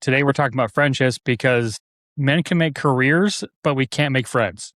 Today we're talking about friendships because men can make careers, but we can't make friends.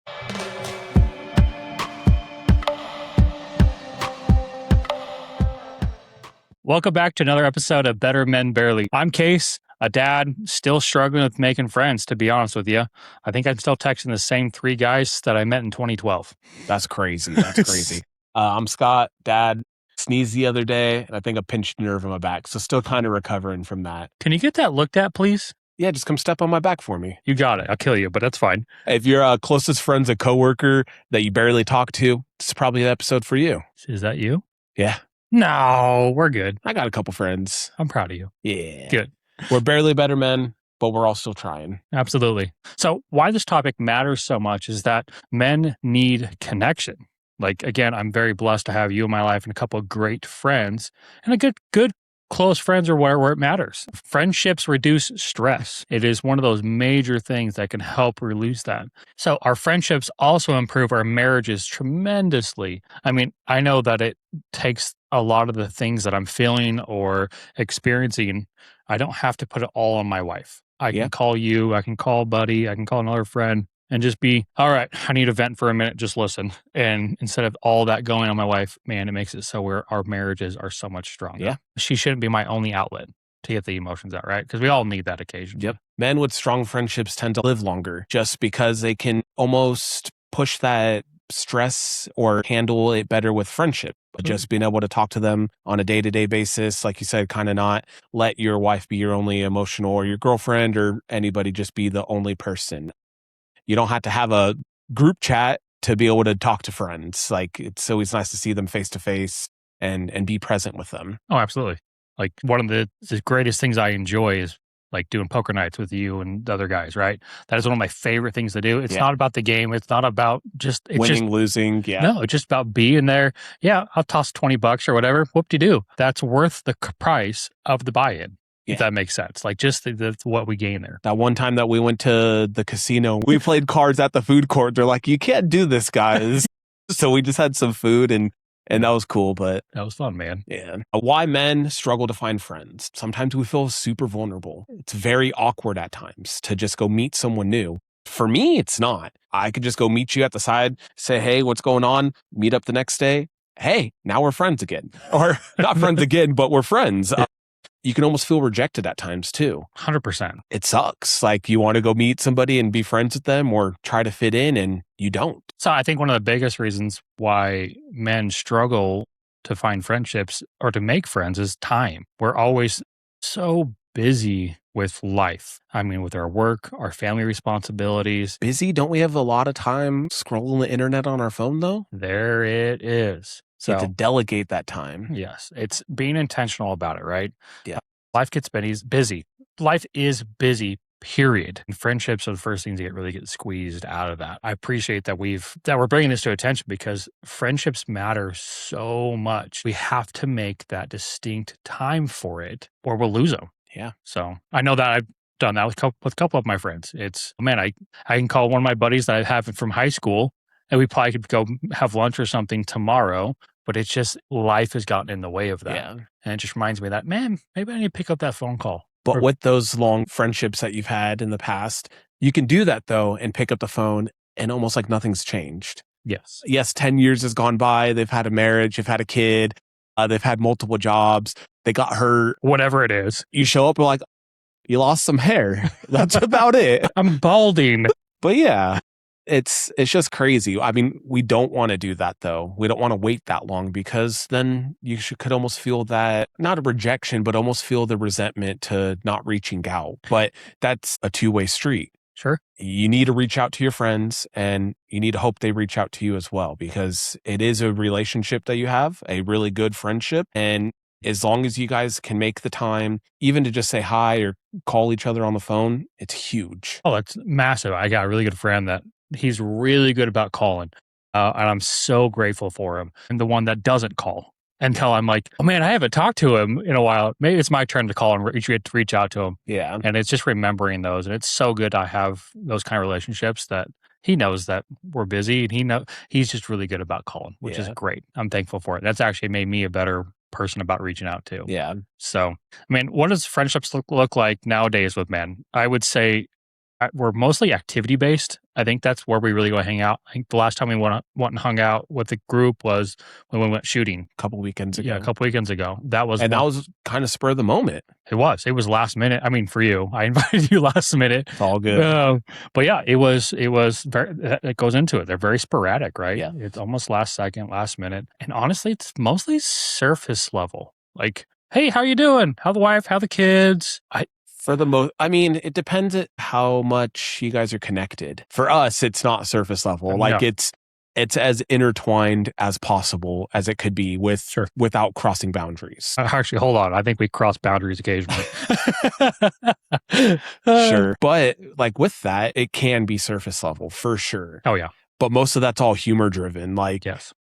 Welcome back to another episode of Better Men Barely. I'm Case, a dad, still struggling with making friends, to be honest with you. I think I'm still texting the same 3 guys that I met in 2012. That's crazy. That's crazy. I'm Scott, dad, sneezed the other day, and I think I pinched a nerve in my back. So still kind of recovering from that. Can you get that looked at, please? Yeah, just come step on my back for me. You got it. I'll kill you, but that's fine. If your closest friend's a coworker that you barely talk to, this is probably the episode for you. Is that you? Yeah. No, we're good. I got a couple friends. I'm proud of you. Yeah. Good. We're barely better men, but we're all still trying. Absolutely. So why this topic matters so much is that men need connection. Like, again, I'm very blessed to have you in my life and a couple of great friends and a good close friends are where it matters. Friendships reduce stress. It is one of those major things that can help release that. So our friendships also improve our marriages tremendously. I mean, I know that it takes a lot of the things that I'm feeling or experiencing. I don't have to put it all on my wife. I can call you, I can call Buddy, I can call another friend and just be, all right, I need to vent for a minute, just listen. And instead of all that going on my wife, man, it makes it so our marriages are so much stronger. Yeah. She shouldn't be my only outlet to get the emotions out, right? Because we all need that occasion. Yep. Men with strong friendships tend to live longer just because they can almost push that stress or handle it better with friendship. But just being able to talk to them on a day-to-day basis, like you said, kind of not let your wife be your only emotional or your girlfriend or anybody just be the only person. You don't have to have a group chat to be able to talk to friends. Like, it's always nice to see them face to face and be present with them. Oh, absolutely. Like, one of the greatest things I enjoy is like doing poker nights with you and the other guys, right? That is one of my favorite things to do. It's not about the game. It's not about winning, losing. Yeah. No, it's just about being there. Yeah, I'll toss $20 or whatever. Whoop-de-doo. That's worth the price of the buy-in. If that makes sense. Like, just that's what we gain there. That one time that we went to the casino, we played cards at the food court. They're like, you can't do this, guys. So we just had some food and that was cool, but that was fun, man. Yeah. Why men struggle to find friends. Sometimes we feel super vulnerable. It's very awkward at times to just go meet someone new. For me, it's not. I could just go meet you at the side, say, hey, what's going on? Meet up the next day. Hey, now we're friends again. Or not friends again, but we're friends. You can almost feel rejected at times too. 100%. It sucks. Like, you want to go meet somebody and be friends with them or try to fit in and you don't. So I think one of the biggest reasons why men struggle to find friendships or to make friends is time. We're always so busy with life. I mean, with our work, our family responsibilities. Busy? Don't we have a lot of time scrolling the internet on our phone though? There it is. So you have to delegate that time. Yes. It's being intentional about it, right? Yeah. Life gets busy. Life is busy, period. And friendships are the first things that get squeezed out of that. I appreciate that we're bringing this to attention because friendships matter so much. We have to make that distinct time for it or we'll lose them. Yeah. So I know that I've done that with a couple of my friends. It's, man, I can call one of my buddies that I have from high school and we probably could go have lunch or something tomorrow. But it's just life has gotten in the way of that. Yeah. And it just reminds me that, man, maybe I need to pick up that phone call. But with those long friendships that you've had in the past, you can do that though and pick up the phone and almost like nothing's changed. Yes. Yes, 10 years has gone by. They've had a marriage. They've had a kid. They've had multiple jobs. They got hurt. Whatever it is. You show up and like, you lost some hair. That's about it. I'm balding. But yeah. It's just crazy. I mean, we don't want to do that though. We don't want to wait that long because then you could almost feel that, not a rejection, but almost feel the resentment to not reaching out. But that's a two-way street. Sure. You need to reach out to your friends and you need to hope they reach out to you as well because it is a relationship that you have, a really good friendship. And as long as you guys can make the time, even to just say hi or call each other on the phone, it's huge. Oh, that's massive. I got a really good friend that he's really good about calling. And I'm so grateful for him. And the one that doesn't call until I'm like, oh man, I haven't talked to him in a while. Maybe it's my turn to call and reach out to him. Yeah. And it's just remembering those. And it's so good I have those kind of relationships that he knows that we're busy and he's just really good about calling, which is great. I'm thankful for it. That's actually made me a better person about reaching out to. Yeah. So, I mean, what does friendships look like nowadays with men? I would say we're mostly activity based. I think that's where we really go hang out. I think the last time we went and hung out with the group was when we went shooting. A couple weekends ago. Yeah, a couple weekends ago. That was And one. that was kind of spur of the moment. It was last minute. I mean, for you, I invited you last minute. It's all good. But yeah, it was very, it goes into it. They're very sporadic, right? Yeah. It's almost last second, last minute. And honestly, it's mostly surface level. Like, hey, how you doing? How the wife? How the kids? For the most, I mean, it depends at how much you guys are connected. For us, it's not surface level. Like it's as intertwined as possible as it could be without crossing boundaries. Actually, hold on. I think we cross boundaries occasionally. Sure. But like with that, it can be surface level for sure. Oh, yeah. But most of that's all humor driven. Like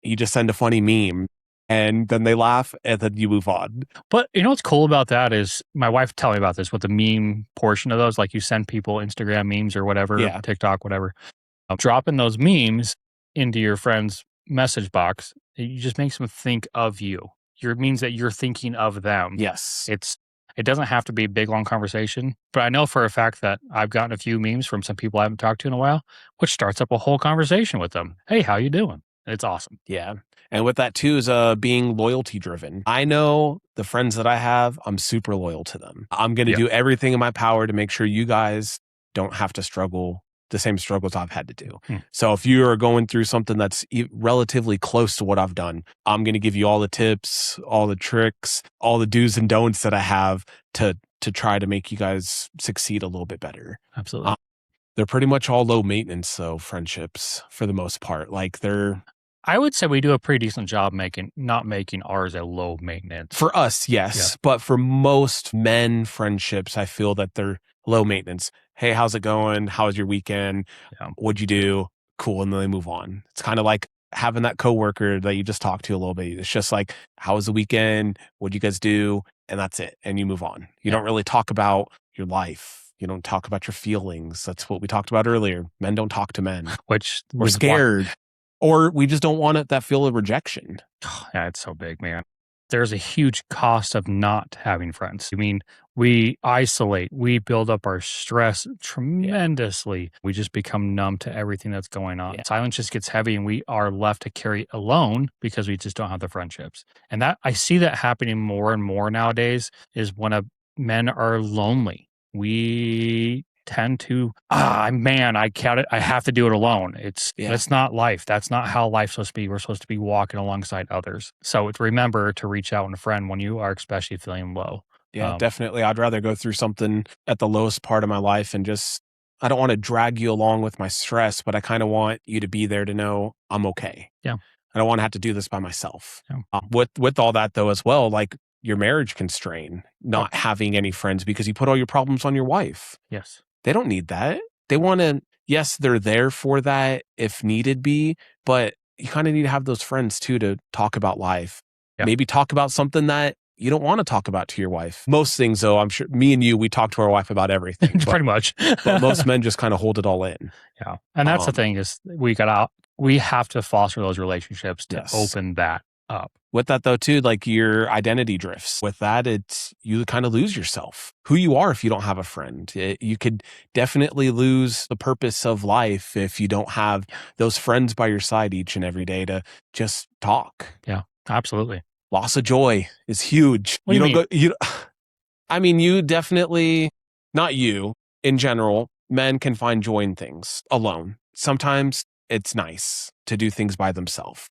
you just send a funny meme and then they laugh and then you move on. But you know what's cool about that is my wife tell me about this with the meme portion of those. Like you send people Instagram memes or whatever, TikTok, whatever. Dropping those memes into your friend's message box, it just makes them think of you. It means that you're thinking of them. Yes. It doesn't have to be a big, long conversation, but I know for a fact that I've gotten a few memes from some people I haven't talked to in a while, which starts up a whole conversation with them. Hey, how you doing? It's awesome. Yeah. And with that too is being loyalty driven. I know the friends that I have, I'm super loyal to them. I'm going to do everything in my power to make sure you guys don't have to struggle the same struggles I've had to do. So if you are going through something that's relatively close to what I've done, I'm going to give you all the tips, all the tricks, all the do's and don'ts that I have to try to make you guys succeed a little bit better. Absolutely. They're pretty much all low maintenance, though, friendships for the most part. Like I would say we do a pretty decent job not making ours a low maintenance. For us, yes. But for most men friendships, I feel that they're low maintenance. Hey, how's it going? How was your weekend? What'd you do? Cool. And then they move on. It's kind of like having that coworker that you just talked to a little bit. It's just like, how was the weekend? What'd you guys do? And that's it. And you move on. You don't really talk about your life. You don't talk about your feelings. That's what we talked about earlier. Men don't talk to men. Which we're scared. Or we just don't want that feel of rejection. Yeah, it's so big, man. There's a huge cost of not having friends. I mean, we isolate, we build up our stress tremendously. We just become numb to everything that's going on. Silence just gets heavy and we are left to carry alone because we just don't have the friendships. And that I see that happening more and more nowadays is when men are lonely. We tend to I count it. I have to do it alone. That's not life. That's not how life's supposed to be. We're supposed to be walking alongside others. So remember to reach out to a friend when you are especially feeling low. Yeah, definitely. I'd rather go through something at the lowest part of my life and I don't want to drag you along with my stress, but I kind of want you to be there to know I'm okay. Yeah. I don't want to have to do this by myself. Yeah. With all that though, as well, like your marriage can strain not having any friends because you put all your problems on your wife. Yes. They don't need that. They want to, yes, they're there for that if needed be, but you kind of need to have those friends too to talk about life. Yeah. Maybe talk about something that you don't want to talk about to your wife. Most things though, I'm sure me and you, we talk to our wife about everything. Pretty much. But most men just kind of hold it all in. Yeah. And that's the thing is we have to foster those relationships to open that up. With that though too, like your identity drifts. With that, you kind of lose yourself, who you are if you don't have a friend. You could definitely lose the purpose of life if you don't have those friends by your side each and every day to just talk. Yeah, absolutely. Loss of joy is huge. What do you mean? I mean, you definitely, not you, in general, men can find joy in things alone. Sometimes it's nice to do things by themselves.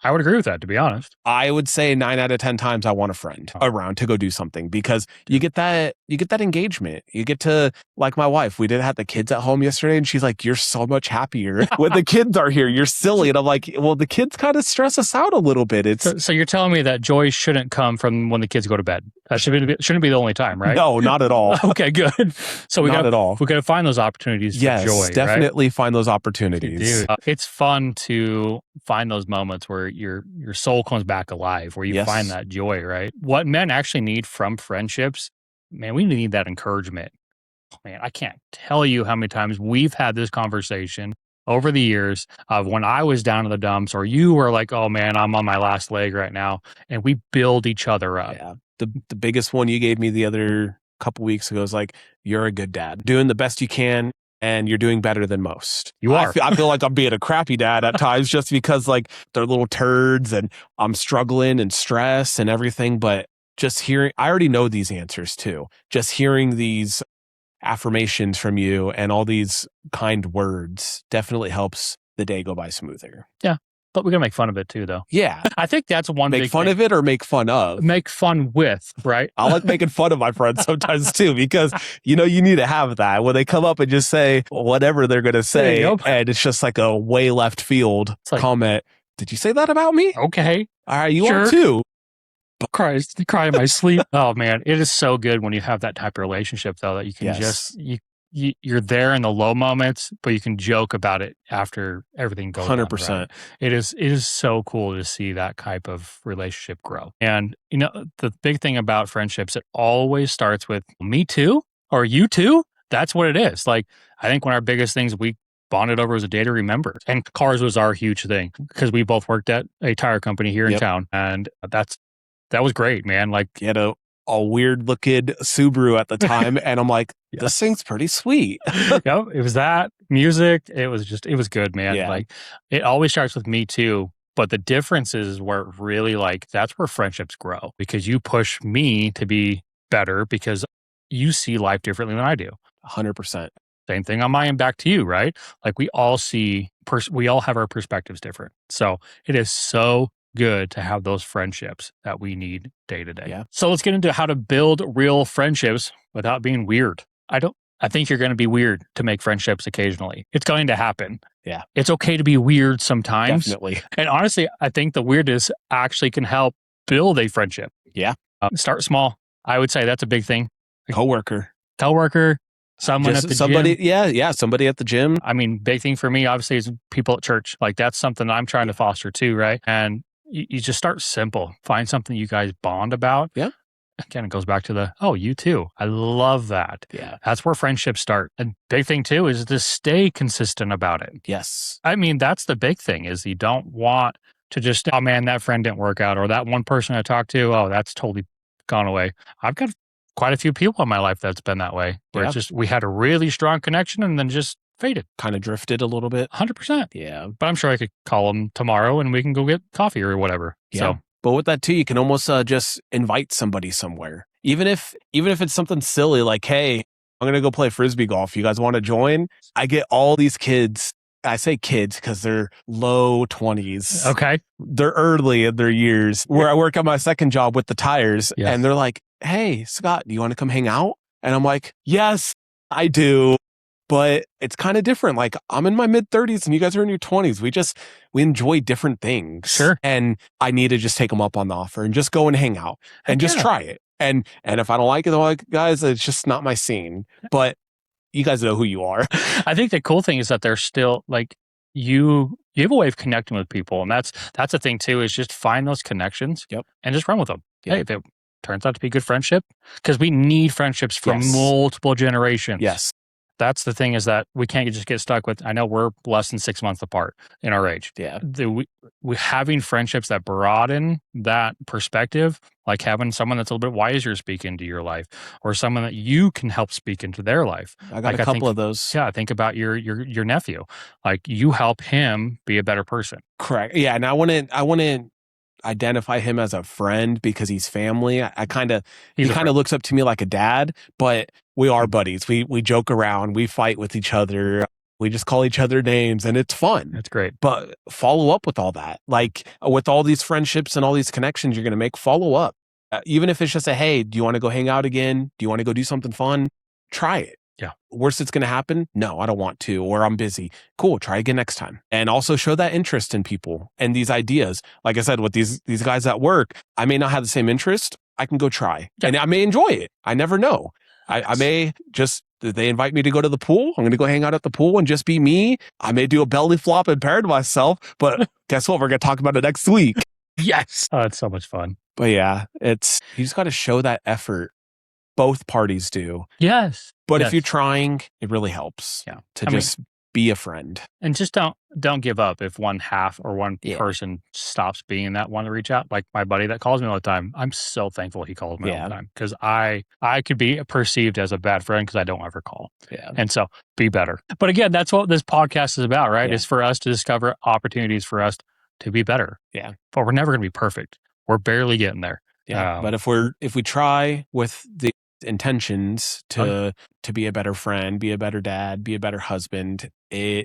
I would agree with that, to be honest. I would say 9 out of 10 times I want a friend around to go do something because you get that engagement. You get to, like my wife, we did have the kids at home yesterday and she's like, you're so much happier when the kids are here. You're silly. And I'm like, well, the kids kind of stress us out a little bit. So you're telling me that joy shouldn't come from when the kids go to bed. That shouldn't be the only time, right? No, not at all. Okay, good. So we got to find those opportunities for joy. Yes, definitely find those opportunities. Dude, it's fun to find those moments where your soul comes back alive, where you find that joy, right? What men actually need from friendships, man, we need that encouragement. Man, I can't tell you how many times we've had this conversation over the years of when I was down in the dumps or you were like, oh man, I'm on my last leg right now. And we build each other up. Yeah. The biggest one you gave me the other couple weeks ago is like, you're a good dad, doing the best you can, and you're doing better than most. You are. I feel like I'm being a crappy dad at times just because like they're little turds and I'm struggling and stress and everything. But just hearing, I already know these answers too. Just hearing these affirmations from you and all these kind words definitely helps the day go by smoother. Yeah. But we're going to make fun of it too, though. Yeah. I think that's one Make big fun thing. of it or make fun of? Make fun with, right? I like making fun of my friends sometimes too, because, you know, you need to have that when they come up and just say whatever they're going to say. And it's just like a way left field comment. Did you say that about me? Okay. All right. You are too. Cry in my sleep. Oh man, it is so good when you have that type of relationship though, that you can just you're there in the low moments, but you can joke about it after everything goes 100%. Right? It is so cool to see that type of relationship grow. And you know, the big thing about friendships, it always starts with me too or you too. That's what it is. Like I think one of our biggest things we bonded over was a day to remember, and cars was our huge thing because we both worked at a tire company here in town, and that was great, man. Like, you had a weird looking Subaru at the time. And I'm like, this thing's pretty sweet. It was that music. It was good, man. Yeah. Like it always starts with me too. But the difference is where it really like, that's where friendships grow because you push me to be better because you see life differently than I do. 100%. Same thing on my end back to you, right? Like we all we all have our perspectives different. So it is so good to have those friendships that we need day to day. Yeah. So let's get into how to build real friendships without being weird. I think you're going to be weird to make friendships occasionally. It's going to happen. Yeah. It's okay to be weird sometimes. Definitely. And honestly, I think the weirdness actually can help build a friendship. Yeah. Start small. I would say that's a big thing. Coworker. Someone at the somebody, gym. Yeah. Somebody at the gym. I mean, big thing for me, obviously, is people at church. Like that's something I'm trying to foster too, right? And you just start simple. Find something you guys bond about. Yeah. Again, it goes back to you too. I love that. Yeah. That's where friendships start. And big thing too is to stay consistent about it. Yes. I mean, that's the big thing is you don't want to just, oh man, that friend didn't work out or that one person I talked to, oh, that's totally gone away. I've got quite a few people in my life that's been that way where it's just, we had a really strong connection and then just faded. Kind of drifted a little bit. 100%. Yeah. But I'm sure I could call them tomorrow and we can go get coffee or whatever. Yeah. So, but with that too, you can almost just invite somebody somewhere. Even if it's something silly like, hey, I'm going to go play Frisbee golf. You guys want to join? I get all these kids. I say kids because they're low 20s. Okay. They're early in their years where I work on my second job with the tires and they're like, hey, Scott, do you want to come hang out? And I'm like, yes, I do. But it's kind of different. Like I'm in my mid 30s and you guys are in your 20s. We enjoy different things. Sure. And I need to just take them up on the offer and just go and hang out and just try it. And if I don't like it, I'm like, guys, it's just not my scene. But you guys know who you are. I think the cool thing is that they're still like you have a way of connecting with people. And that's the thing too, is just find those connections and just run with them. Yep. Hey, if it turns out to be a good friendship, because we need friendships from multiple generations. Yes. That's the thing is that we can't just get stuck with, I know we're less than 6 months apart in our age. Yeah. We having friendships that broaden that perspective, like having someone that's a little bit wiser speak into your life or someone that you can help speak into their life. I got a couple of those. Yeah. Think about your nephew. Like you help him be a better person. Correct. Yeah. And I want to identify him as a friend because he's family. He kind of looks up to me like a dad, but we are buddies. We joke around, we fight with each other. We just call each other names and it's fun. That's great. But follow up with all that. Like with all these friendships and all these connections you're going to make, follow up. Even if it's just a, hey, do you want to go hang out again? Do you want to go do something fun? Try it. Yeah. Worst that's going to happen? No, I don't want to, or I'm busy. Cool. Try again next time. And also show that interest in people and these ideas. Like I said, with these guys at work, I may not have the same interest. I can go try and I may enjoy it. I never know. I may just, they invite me to go to the pool. I'm going to go hang out at the pool and just be me. I may do a belly flop and parent myself, but guess what? We're going to talk about it next week. Yes. Oh, it's so much fun. But yeah, you just got to show that effort. Both parties do. Yes. But if you're trying, it really helps. Yeah. To be a friend. And just don't give up if one half or one Yeah. person stops being that one to reach out. Like my buddy that calls me all the time. I'm so thankful he calls me all Yeah. the time because I could be perceived as a bad friend because I don't ever call. Yeah. And so be better. But again, that's what this podcast is about, right? Yeah. Is for us to discover opportunities for us to be better. Yeah. But we're never going to be perfect. We're barely getting there. Yeah. But if we try with the intentions to be a better friend, be a better dad, be a better husband, the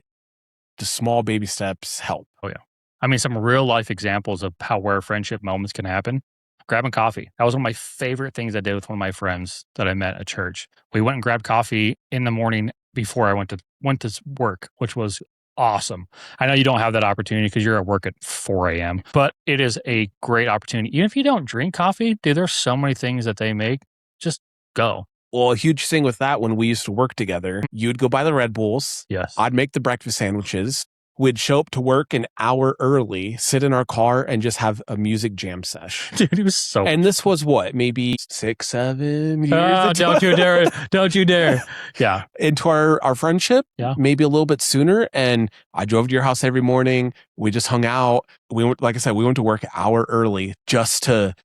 small baby steps help. Oh yeah. I mean, some real life examples of where friendship moments can happen. Grabbing coffee. That was one of my favorite things I did with one of my friends that I met at church. We went and grabbed coffee in the morning before I went to work, which was awesome. I know you don't have that opportunity because you're at work at 4 a.m., but it is a great opportunity. Even if you don't drink coffee, dude, there's so many things that they make. Just go. Well, a huge thing with that, when we used to work together, you'd go buy the Red Bulls. Yes. I'd make the breakfast sandwiches. We'd show up to work an hour early, sit in our car, and just have a music jam sesh. Dude, it was so. And this was what, maybe 6, 7 years Oh, don't you dare. Don't you dare. Yeah. into our friendship, Yeah. maybe a little bit sooner. And I drove to your house every morning. We just hung out. We went, like I said, we went to work an hour early just to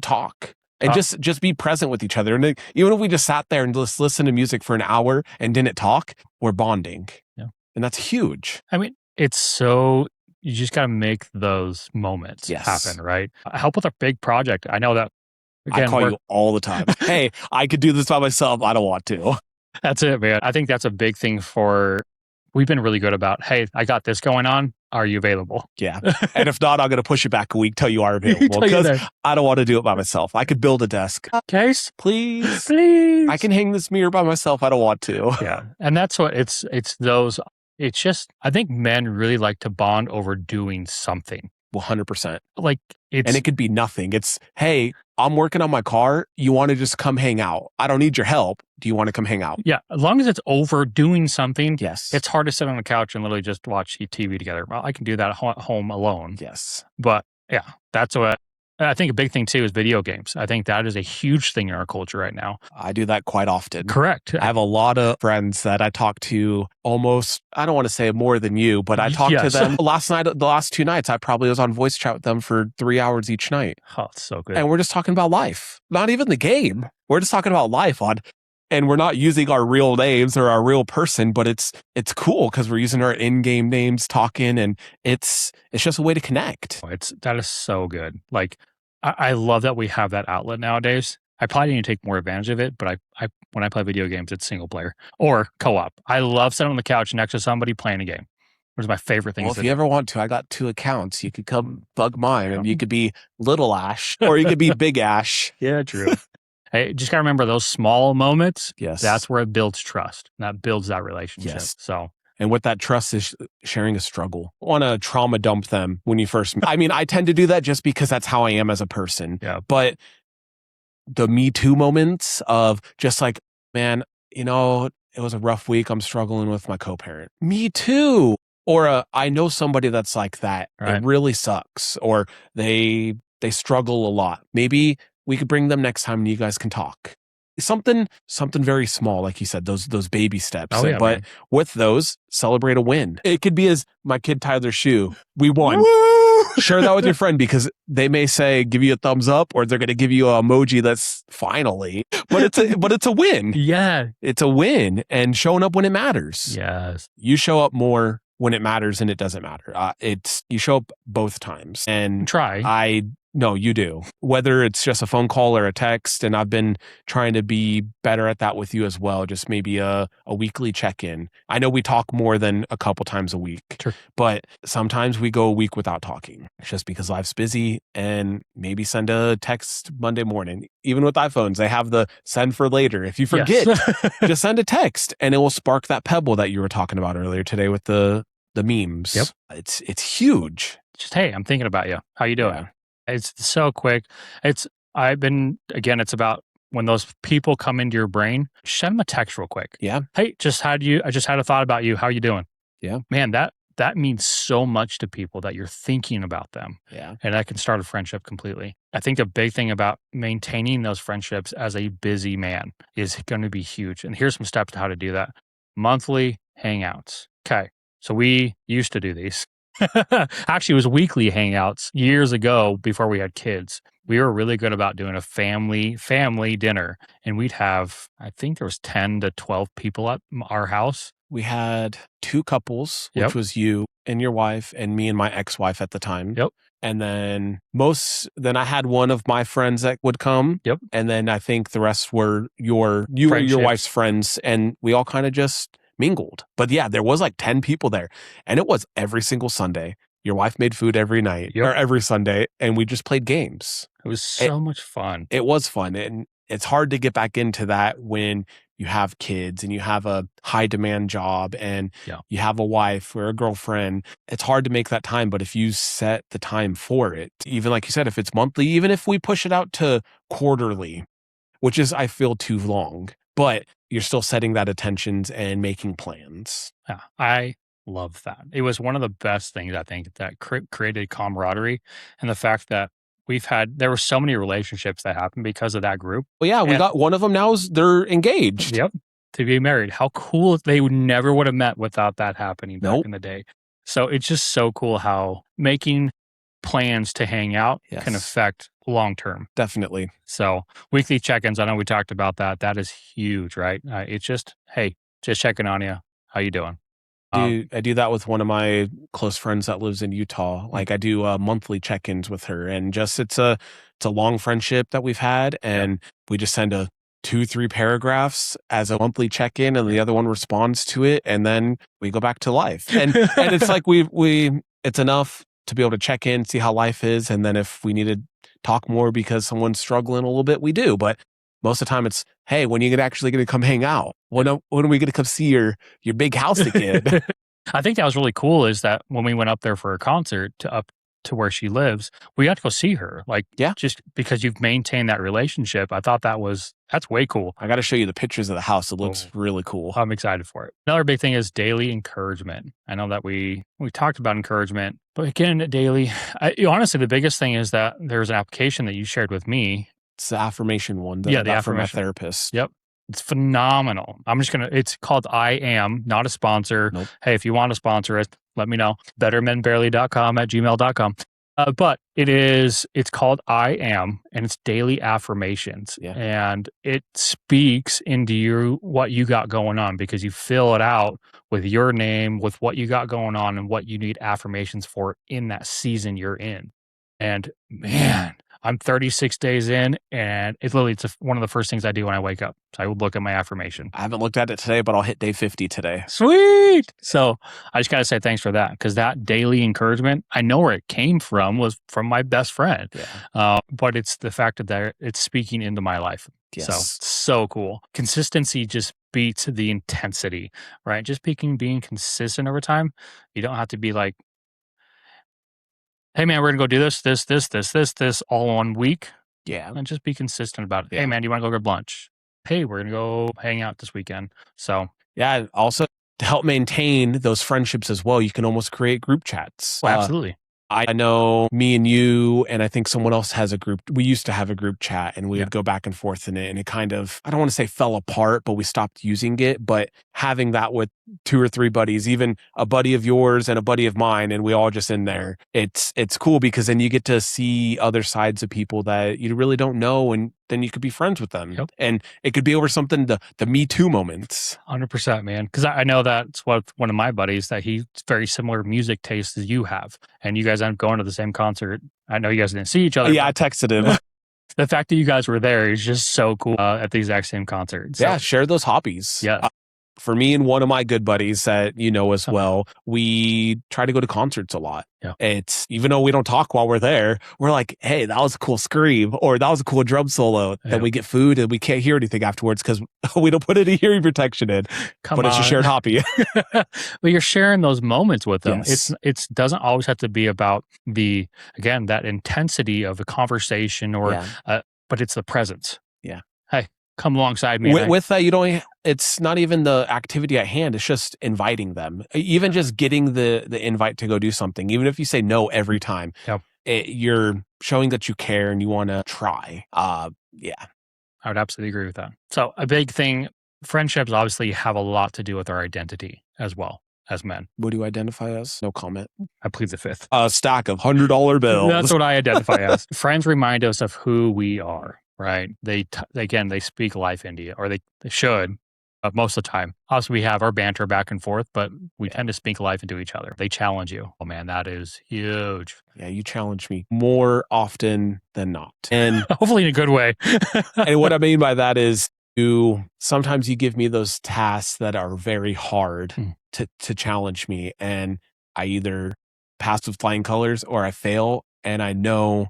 talk. And just be present with each other. And even if we just sat there and just listened to music for an hour and didn't talk, we're bonding. Yeah. And that's huge. I mean, it's so, you just got to make those moments happen, right? Help with a big project. I know that. Again, I call you all the time. Hey, I could do this by myself. I don't want to. That's it, man. I think that's a big thing we've been really good about, hey, I got this going on. Are you available? Yeah. And if not, I'm going to push it back a week till you are available because I don't want to do it by myself. I could build a desk. Case? Please. Please. I can hang this mirror by myself. I don't want to. Yeah. And that's what it's those, it's just, I think men really like to bond over doing something. 100%. Like it's. And it could be nothing. It's, hey, I'm working on my car. You want to just come hang out? I don't need your help. Do you want to come hang out? Yeah. As long as it's over doing something. Yes. It's hard to sit on the couch and literally just watch TV together. Well, I can do that at home alone. Yes. But yeah, that's what I think a big thing too is video games. I think that is a huge thing in our culture right now. I do that quite often. Correct. I have a lot of friends that I talk to almost, I don't want to say more than you, but I talked to them last night, the last 2 nights. I probably was on voice chat with them for 3 hours each night. Oh, it's so good. And we're just talking about life, not even the game. We're just talking about life and we're not using our real names or our real person, but it's cool because we're using our in-game names talking, and it's just a way to connect. That is so good. Like, I love that we have that outlet nowadays. I probably need to take more advantage of it, but I when I play video games, it's single player or co-op. I love sitting on the couch next to somebody playing a game. One of my favorite things. Well, if you ever want to, I got 2 accounts. You could come bug mine, and you could be Little Ash or you could be Big Ash. Yeah, true. Hey, just got to remember those small moments. Yes. That's where it builds trust. That builds that relationship. Yes. So. And with that trust is sharing a struggle. I want to trauma dump them when you first meet. I mean, I tend to do that just because that's how I am as a person. Yeah. But the Me Too moments of just like, man, it was a rough week. I'm struggling with my co-parent. Me too. Or I know somebody that's like that. Right. It really sucks. Or they struggle a lot. Maybe we could bring them next time and you guys can talk. Something very small, like you said, those baby steps. Oh, yeah, but with those, celebrate a win. It could be as my kid Tyler Shue, we won. Woo! Share that with your friend because they may say give you a thumbs up, or they're going to give you an emoji that's finally. But it's a win. Yeah, it's a win, and showing up when it matters. Yes, you show up more when it matters and it doesn't matter. You show up both times, and try. No, you do. Whether it's just a phone call or a text, and I've been trying to be better at that with you as well. Just maybe a weekly check-in. I know we talk more than a couple times a week, but sometimes we go a week without talking. It's just because life's busy, and maybe send a text Monday morning. Even with iPhones, they have the send for later. If you forget, just send a text, and it will spark that pebble that you were talking about earlier today with the memes. Yep, it's huge. Just hey, I'm thinking about you. How you doing? Yeah. It's so quick. It's about when those people come into your brain, send them a text real quick. Yeah. Hey, I just had a thought about you. How you doing? Yeah. Man, that means so much to people that you're thinking about them. Yeah. And that can start a friendship completely. I think the big thing about maintaining those friendships as a busy man is going to be huge. And here's some steps to how to do that. Monthly hangouts. Okay. So we used to do these. Actually, it was weekly hangouts years ago before we had kids. We were really good about doing a family dinner, and we'd have, I think there was 10 to 12 people at our house. We had two couples, which Yep. was you and your wife and me and my ex-wife at the time. Yep. And then I had one of my friends that would come. Yep. And then I think the rest were you and your Friendships. wife's friends, and we all kind of just mingled. But yeah, there was like 10 people there, and it was every single Sunday. Your wife made food every night Yep. or every Sunday, and we just played games. It was so much fun. It was fun, and it's hard to get back into that when you have kids and you have a high demand job and Yeah. you have a wife or a girlfriend. It's hard to make that time, but if you set the time for it, even like you said, if it's monthly, even if we push it out to quarterly, which is, I feel, too long, but you're still setting that attentions and making plans. Yeah, I love that. It was one of the best things, I think, that created camaraderie, and the fact that there were so many relationships that happened because of that group. Well, yeah, we got one of them now, they're engaged. Yep. To be married. How cool. They never would have met without that happening back Nope. in the day. So it's just so cool how making plans to hang out can Yes. affect long term. Definitely. So weekly check-ins, I know we talked about that. That is huge, right? It's just, hey, just checking on you. How you doing? I do that with one of my close friends that lives in Utah. Like I do monthly check-ins with her, and just it's a long friendship that we've had, and we just send 2-3 paragraphs as a monthly check-in, and the other one responds to it, and then we go back to life. And and it's like it's enough to be able to check in, see how life is, and then if we need to talk more because someone's struggling a little bit, we do. But most of the time it's, hey, when are you actually going to come hang out? When are we going to come see your big house again? I think that was really cool is that when we went up there for a concert up to where she lives, we got to go see her. Like, Yeah. just because you've maintained that relationship, I thought that's way cool. I got to show you the pictures of the house. It looks really cool. I'm excited for it. Another big thing is daily encouragement. I know that we talked about encouragement, but again, daily, honestly, the biggest thing is that there's an application that you shared with me. It's the affirmation one. The from my affirmation therapist. Yep. It's phenomenal. It's called I Am, not a sponsor. Nope. Hey, if you want to sponsor it, let me know. bettermenbarely.com@gmail.com. But it's called I Am, and it's daily affirmations. Yeah. And it speaks into what you got going on, because you fill it out with your name, with what you got going on and what you need affirmations for in that season you're in. And man, I'm 36 days in, and it's one of the first things I do when I wake up. So I would look at my affirmation. I haven't looked at it today, but I'll hit day 50 today. Sweet. So I just got to say thanks for that, because that daily encouragement, I know where it came from, was from my best friend. Yeah. But it's the fact that it's speaking into my life. Yes. So cool. Consistency just beats the intensity, right? Just being consistent over time. You don't have to be like, hey man, we're gonna go do this all in 1 week. Yeah. And just be consistent about it. Yeah. Hey man, do you want to go grab lunch? Hey, we're gonna go hang out this weekend. So Yeah. Also, to help maintain those friendships as well, you can almost create group chats. absolutely. I know me and you, and I think someone else has a group. We used to have a group chat, and we would go back and forth in it. And it kind of, I don't want to say fell apart, but we stopped using it. But having that with 2 or 3 buddies, even a buddy of yours and a buddy of mine, and we all just in there, it's cool, because then you get to see other sides of people that you really don't know, and then you could be friends with them. Yep. And it could be over something, the Me Too moments. 100%, man. Because I know that's what one of my buddies, that he's very similar music taste as you have, and you guys end up going to the same concert. I know you guys didn't see each other. Yeah, I texted him. The fact that you guys were there is just so cool at the exact same concert. So, Yeah, share those hobbies. Yeah. For me and one of my good buddies that you know as well, we try to go to concerts a lot. Yeah. It's, even though we don't talk while we're there, we're like, hey, that was a cool scream, or that was a cool drum solo. Yeah. Then we get food and we can't hear anything afterwards because we don't put any hearing protection in. Come but on. it's a shared hobby. But you're sharing those moments with them. Yes. It doesn't always have to be about that intensity of a conversation but it's the presence. Yeah. Hey, come alongside me. With that, it's not even the activity at hand. It's just inviting them. Even just getting the invite to go do something. Even if you say no every time, you're showing that you care and you want to try. Yeah. I would absolutely agree with that. So a big thing, friendships obviously have a lot to do with our identity as well. as men. What do you identify as? No comment. I plead the fifth. A stack of $100 bills. That's what I identify as. Friends remind us of who we are, right? They speak life into you, or they should. Most of the time. Also, we have our banter back and forth, but we tend to speak life into each other. They challenge you. Oh man, that is huge. Yeah, you challenge me more often than not. And hopefully in a good way. And what I mean by that is sometimes you give me those tasks that are very hard to challenge me. And I either pass with flying colors or I fail, and I know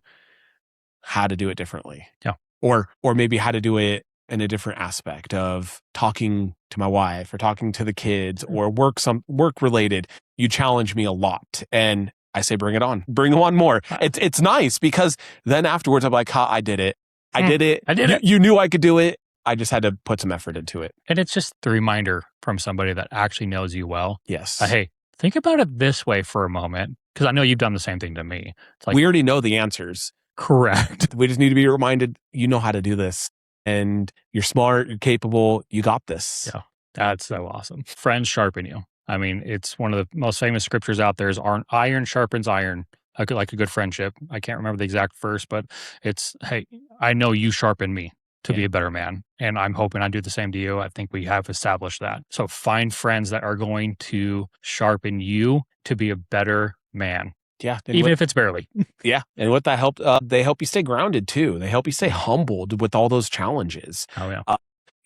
how to do it differently. Yeah. Or maybe how to do it in a different aspect of talking to my wife or talking to the kids or work related. You challenge me a lot, and I say, bring it on, bring on more. It's nice because then afterwards I'm like, I did it. I did it. You knew I could do it. I just had to put some effort into it. And it's just the reminder from somebody that actually knows you well. Yes. Hey, think about it this way for a moment, because I know you've done the same thing to me. It's like, we already know the answers. Correct. We just need to be reminded, you know how to do this. And you're smart, you're capable, you got this. Yeah, that's so awesome. Friends sharpen you. I mean, it's one of the most famous scriptures out there is iron sharpens iron, like a good friendship. I can't remember the exact verse, but it's, hey, I know you sharpen me to be a better man. And I'm hoping I do the same to you. I think we have established that. So find friends that are going to sharpen you to be a better man. Yeah. Even if it's barely. Yeah. And what that helped, they help you stay grounded too. They help you stay humbled with all those challenges. Oh, yeah.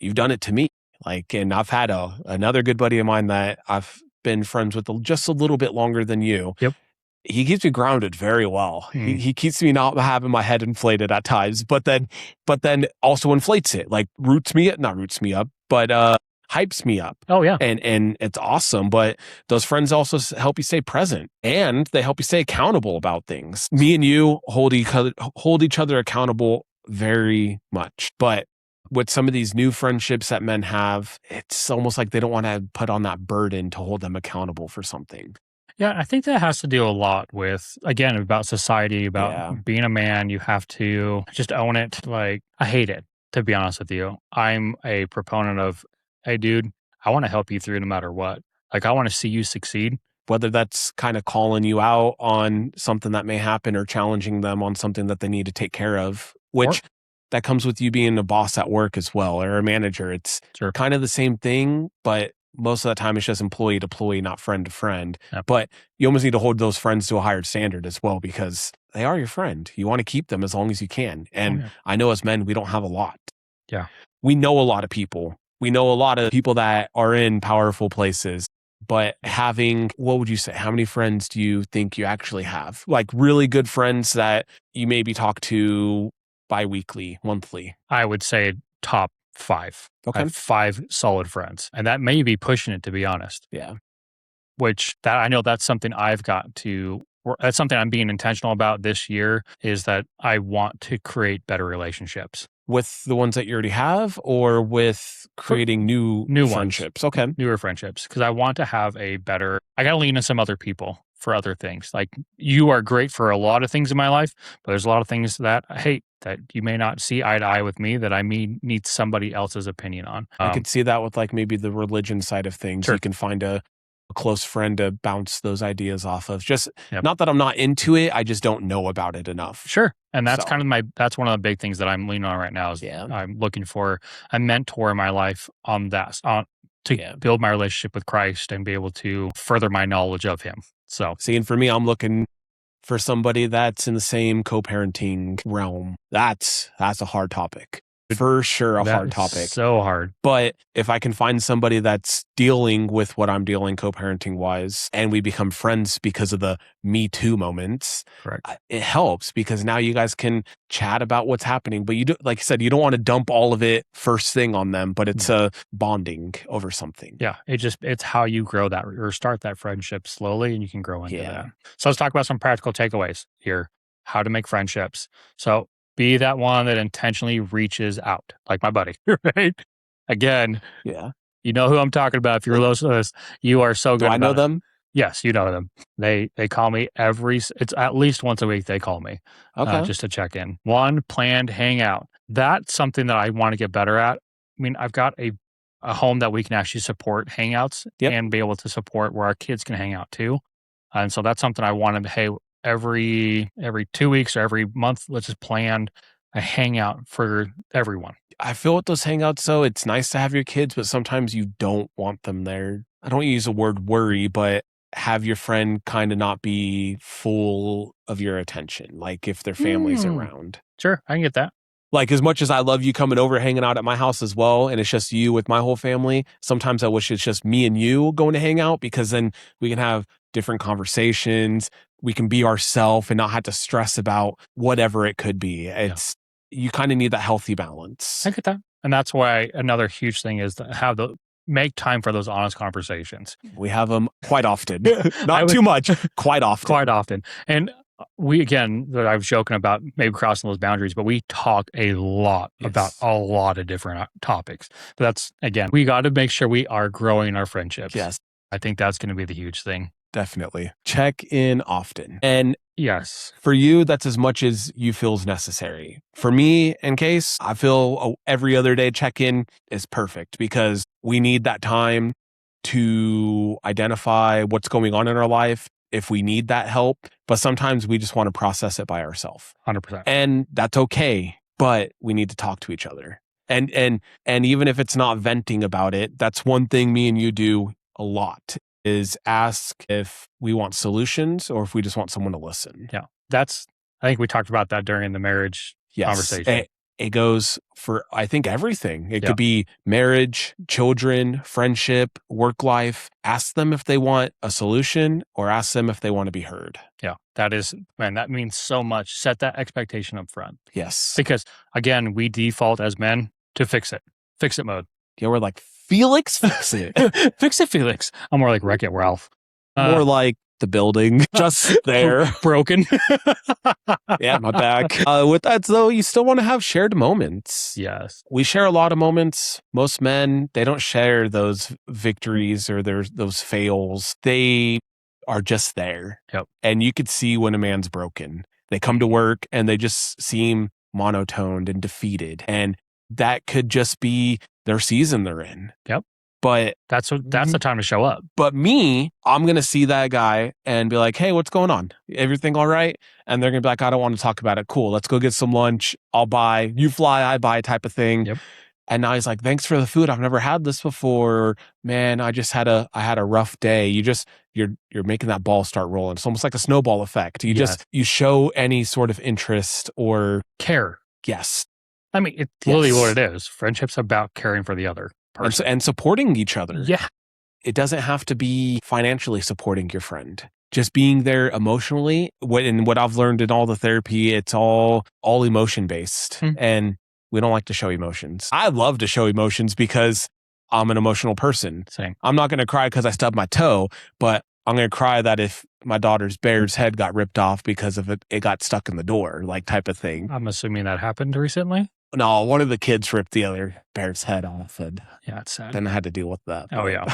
You've done it to me. And I've had another good buddy of mine that I've been friends with just a little bit longer than you. Yep. He keeps me grounded very well. He keeps me not having my head inflated at times, but then also inflates it, like not roots me up, but hypes me up. Oh yeah. And it's awesome. But those friends also help you stay present, and they help you stay accountable about things. Me and you hold each other accountable very much. But with some of these new friendships that men have, it's almost like they don't want to put on that burden to hold them accountable for something. Yeah, I think that has to do a lot with, again, about society, about being a man. You have to just own it. Like, I hate it, to be honest with you. I'm a proponent of, hey, dude, I want to help you through no matter what. Like, I want to see you succeed. Whether that's kind of calling you out on something that may happen or challenging them on something that they need to take care of, which that comes with you being a boss at work as well, or a manager. It's kind of the same thing, but most of the time it's just employee to employee, not friend to friend. Yep. But you almost need to hold those friends to a higher standard as well, because they are your friend. You want to keep them as long as you can. And I know as men, we don't have a lot. Yeah. We know a lot of people. We know a lot of people that are in powerful places, but having, what would you say? How many friends do you think you actually have? Like really good friends that you maybe talk to bi-weekly, monthly? I would say top 5. Okay. I have 5 solid friends. And that may be pushing it, to be honest. Yeah. Which I know that's something I've got to, that's something I'm being intentional about this year, is that I want to create better relationships. With the ones that you already have, or with creating new friendships? Okay. Newer friendships. Because I want to have I got to lean on some other people for other things. Like, you are great for a lot of things in my life, but there's a lot of things that I hate that you may not see eye to eye with me, that I need somebody else's opinion on. I could see that with like maybe the religion side of things. Sure. You can find a close friend to bounce those ideas off of. Just not that I'm not into it, I just don't know about it enough. Sure. And that's kind of that's one of the big things that I'm leaning on right now is I'm looking for a mentor in my life on that, to build my relationship with Christ and be able to further my knowledge of him. So, see, and for me, I'm looking for somebody that's in the same co-parenting realm. That's a hard topic. For sure, a hard topic. So hard. But if I can find somebody that's dealing with what I'm dealing co-parenting wise, and we become friends because of the Me Too moments, it helps, because now you guys can chat about what's happening. But you do, like you said, you don't want to dump all of it first thing on them, but it's a bonding over something. Yeah. It's how you grow that or start that friendship slowly, and you can grow into that. So let's talk about some practical takeaways here. How to make friendships. So be that one that intentionally reaches out, like my buddy, right? Again, you know who I'm talking about. If you're close to this, you are so good. Do I know them? Yes, you know them. They call me it's at least once a week they call me just to check in. One planned hangout. That's something that I want to get better at. I mean, I've got a a home that we can actually support hangouts Yep. and be able to support where our kids can hang out too. And so that's something I wanted to, hey, every 2 weeks or every month, let's just plan a hangout for everyone. I feel with those hangouts, though, it's nice to have your kids, but sometimes you don't want them there. I don't use the word worry, but have your friend kind of not be full of your attention, like if their family's around. Sure, I can get that. Like, as much as I love you coming over, hanging out at my house as well, and it's just you with my whole family, sometimes I wish it's just me and you going to hang out, because then we can have different conversations. We can be ourselves and not have to stress about whatever it could be. You kind of need that healthy balance. I get that. And that's why another huge thing is to make time for those honest conversations. We have them quite often. Not too much, quite often. Quite often. And I was joking about maybe crossing those boundaries, but we talk a lot about a lot of different topics. But that's, again, we got to make sure we are growing our friendships. Yes. I think that's going to be the huge thing. Definitely. Check in often. And yes, for you, that's as much as you feel is necessary. For me, in case, I feel every other day check-in is perfect, because we need that time to identify what's going on in our life if we need that help. But sometimes we just want to process it by ourselves. 100%. And that's okay, but we need to talk to each other. And even if it's not venting about it, that's one thing me and you do a lot, is ask if we want solutions or if we just want someone to listen. Yeah. I think we talked about that during the marriage conversation. It goes for, I think, everything. It could be marriage, children, friendship, work life. Ask them if they want a solution, or ask them if they want to be heard. Yeah. That means so much. Set that expectation up front. Yes. Because again, we default as men to fix it mode. Yeah, we're like, Felix, fix it. Fix it, Felix. I'm more like Wreck-It Ralph. More like the building, just there. Broken. Yeah, my back. With that, though, you still want to have shared moments. Yes. We share a lot of moments. Most men, they don't share those victories or those fails. They are just there. Yep. And you could see when a man's broken. They come to work and they just seem monotoned and defeated. And that could just be their season they're in. Yep. But that's the time to show up. But me, I'm going to see that guy and be like, hey, what's going on? Everything all right? And they're going to be like, I don't want to talk about it. Cool. Let's go get some lunch. I'll buy. You fly, I buy, type of thing. Yep. And now he's like, thanks for the food. I've never had this before. Man, I had a rough day. You're making that ball start rolling. It's almost like a snowball effect. You show any sort of interest or care. Yes. I mean, it's literally what it is. Friendship's about caring for the other person. And supporting each other. Yeah. It doesn't have to be financially supporting your friend. Just being there emotionally. What I've learned in all the therapy, it's all emotion based. And we don't like to show emotions. I love to show emotions because I'm an emotional person. Same. I'm not going to cry because I stubbed my toe, but I'm going to cry that if my daughter's bear's head got ripped off because of it got stuck in the door, like type of thing. I'm assuming that happened recently. No, one of the kids ripped the other bear's head off, and it's sad. Then I had to deal with that. Oh yeah,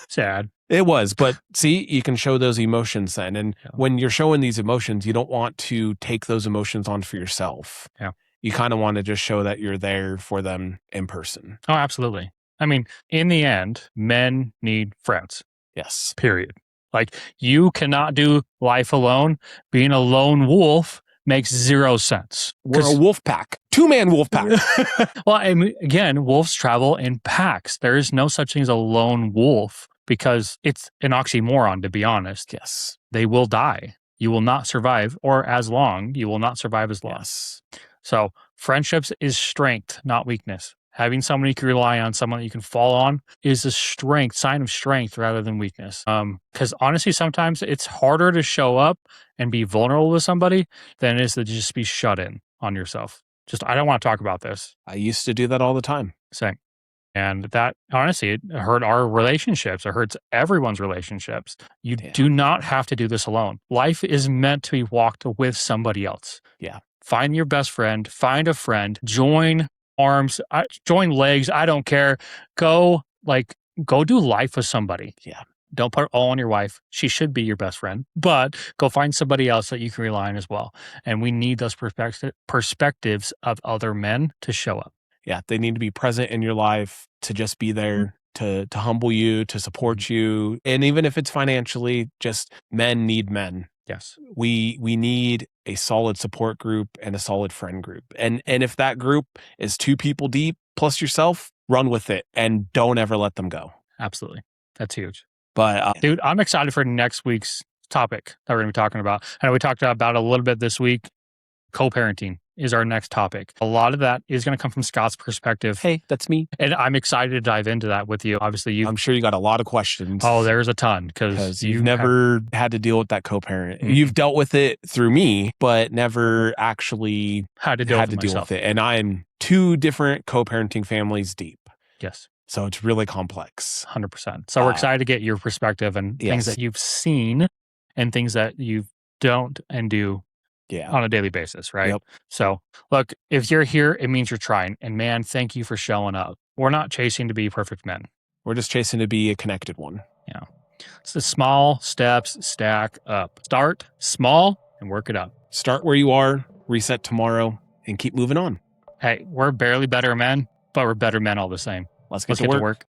sad. It was, but see, you can show those emotions then, and when you're showing these emotions, you don't want to take those emotions on for yourself. Yeah, you kind of want to just show that you're there for them in person. Oh, absolutely. I mean, in the end, men need friends. Yes. Period. Like, you cannot do life alone. Being a lone wolf makes zero sense. We're a wolf pack. 2-man wolf pack. Well, I mean, again, wolves travel in packs. There is no such thing as a lone wolf because it's an oxymoron, to be honest. Yes. They will die. You will not survive, or as long. You will not survive as long. Yes. So friendships is strength, not weakness. Having somebody you can rely on, someone that you can fall on, is a sign of strength rather than weakness. Because honestly, sometimes it's harder to show up and be vulnerable with somebody than it is to just be shut in on yourself. I don't want to talk about this. I used to do that all the time. Same. And that, honestly, it hurt our relationships. It hurts everyone's relationships. You do not have to do this alone. Life is meant to be walked with somebody else. Yeah. Find your best friend, find a friend, join arms, join legs. I don't care. Go do life with somebody. Yeah. Don't put it all on your wife. She should be your best friend, but go find somebody else that you can rely on as well. And we need those perspectives of other men to show up. Yeah. They need to be present in your life, to just be there, to humble you, to support you. And even if it's financially, just men need men. Yes. We need a solid support group and a solid friend group. And if that group is 2 people deep plus yourself, run with it and don't ever let them go. Absolutely. That's huge. But dude, I'm excited for next week's topic that we're going to be talking about. I know we talked about it a little bit this week. Co-parenting is our next topic. A lot of that is going to come from Scott's perspective. hey, that's me. And I'm excited to dive into that with you. Obviously, I'm sure you got a lot of questions. Oh, there's a ton because you've never had to deal with that co-parent. Mhm. You've dealt with it through me, but never actually had to deal with it. And I'm 2 different co-parenting families deep. Yes. So it's really complex. 100%. So we're excited to get your perspective and things that you've seen and things that you don't and do on a daily basis, right? Yep. So look, if you're here, it means you're trying. And man, thank you for showing up. We're not chasing to be perfect men. We're just chasing to be a connected one. Yeah. It's the small steps stack up. Start small and work it up. Start where you are, reset tomorrow, and keep moving on. Hey, we're barely better men, but we're better men all the same. Let's get to to work.